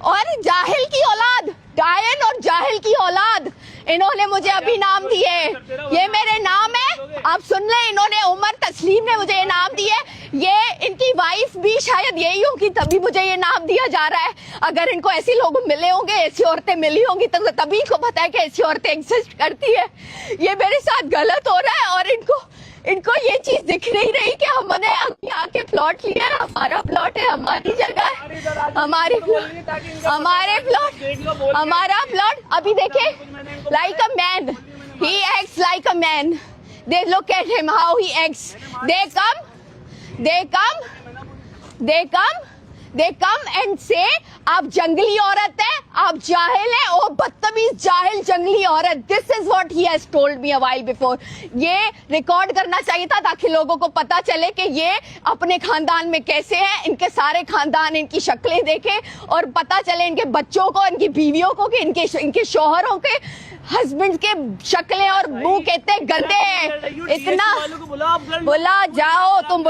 और जाहिल की औलाद, डायन और जाहिल की औलाद, इन्होंने मुझे अभी नाम दिए। ये मेरे नाम है, आप सुन ले। इन्होंने, उमर तस्लीम ने मुझे ये नाम दिए। ये इनकी वाइफ भी शायद यही होगी, तभी मुझे ये नाम दिया जा रहा है। अगर इनको ऐसे लोग मिले होंगे, ऐसी औरतें मिली होंगी, तो तभी इनको पता है कि ऐसी औरतें एग्जिस्ट करती है। ये मेरे साथ गलत हो रहा है और इनको ये चीज दिख नहीं रही कि हमने अभी आके प्लॉट लिया है, हमारा प्लॉट है, हमारी जगह है, हमारे प्लॉट, हमारा प्लॉट। अभी देखे, like a man, he acts like a man. They look at him how he acts. They come and say आप जंगली औरत है, आप जाहिल है, ओ बदतमीज जाहिल जंगली औरत। This is what he has told me a while before. ये रिकॉर्ड करना चाहिए था ताकि लोगों को पता चले कि ये अपने खानदान में कैसे हैं, इनके सारे खानदान, इनकी शक्लें देखे और पता चले इनके बच्चों को, इनकी बीवियों को कि इनके शौहरों के, हस्बैंड के शक्लें और मुंह कितने गंदे हैं। इतना बोला जाओ तुम,